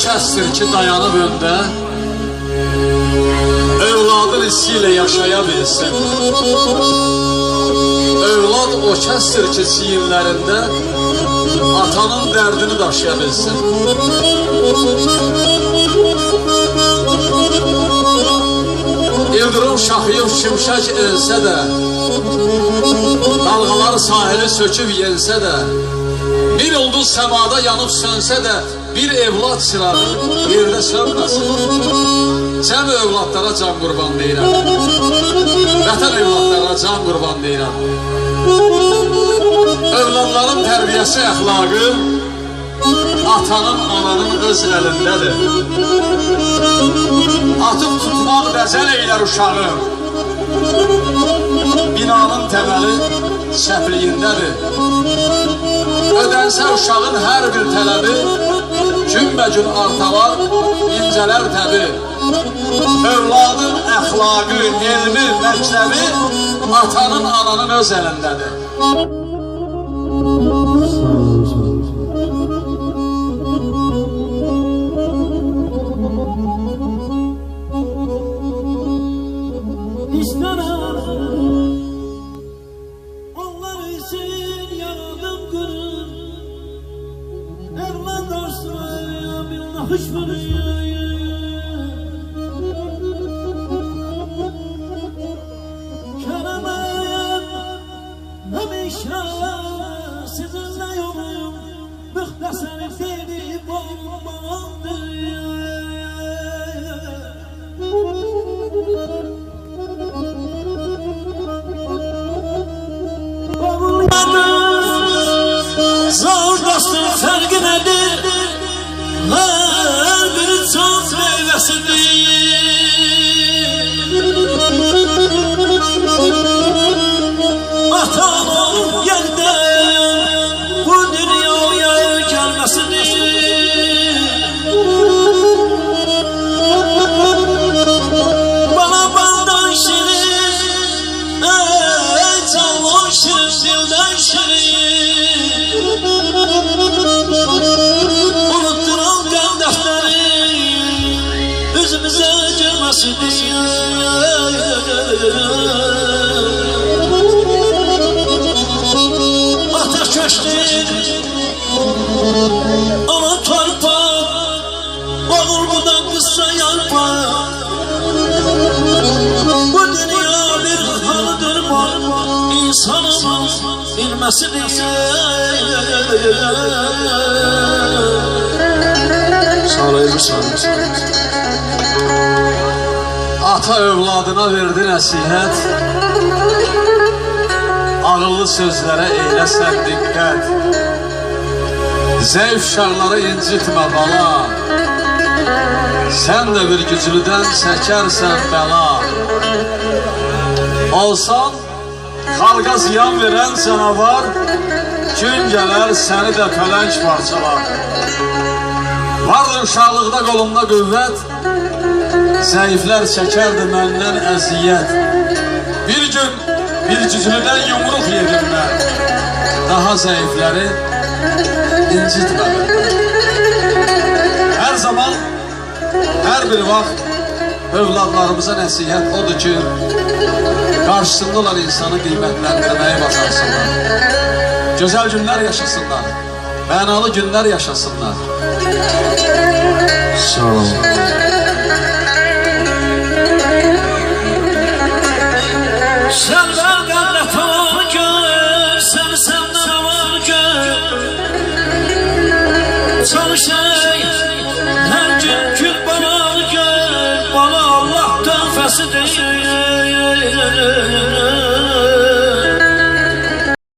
kəsdir ki, dayanıb öndə, övladın hissi ilə yaşaya bilsin. Övlad o kəsdir ki, çiyinlərində atanın dərdini daşıya bilsin. İldırım şahıyıb şimşək elsə də, dalğalar sahili söküb yensə də, bir ulduz səmada yanıb sönsə də, bir evlad çırağı yerdə sönməsin. Cəm övladlara can qurban deyirəm. Vətən evladlara can qurban deyirəm. Övladların tərbiyəsi, əxlaqı atanın, ananın öz əlindədir. Atıb tutmaq rəzəl eylər uşağı, binanın təməli səpliyindədir. Ödənsə uşağın hər bir tələbi, günbə-gün artalar, incələr təbi. Övladın əxlaqı, elmi, məktəbi atanın, ananın öz əlindədir. Onlar için yaradım gönül, evlat arsaya billah hışmını. Keremem hemişe sizinle yolum, mühteseri deli bombandır. Zor dostun fərqi nədir? Hər biri çox meyvəsidir. Atan olub gəldə bu dünyaya gəlməsidir. Bana baldan şirin, canlı şirin, dildən şirin. Unutturan qəndəfləri üzümüzə gəlməsidir. Ata köşkdir, ana torpaq, oğul budan qıssa yarpaq. Bu dünya bir halıdır var, insanın bilməsidir. Ata övladına verdi nəsihət, ağıllı sözlərə eyləsən diqqət. Zəif uşaqları incitmə bala, sən də bir güclüdən çəkərsən bəla. Olsan xalqa ziyan verən canavar, gün gələr səni də pələng parçalar. Vardır uşaqlıqda qolumda qüvvət, zəiflər çəkərdi məndən əziyyət. Bir gün bir güclüdən yumruq yedim mən, daha zəifləri incitmədim. Hər zaman, hər bir vaxt övladlarımıza nəsihət odur ki, qarşısında olan insanı qiymətləndirməyi bacarsınlar. Gözəl günlər yaşasınlar, mənalı günlər yaşasınlar. Sağ olun. Səndən qəllət var gör, səndən var gör. Çalışay, hər gün gül bana gör, bana Allah tövfəsidir.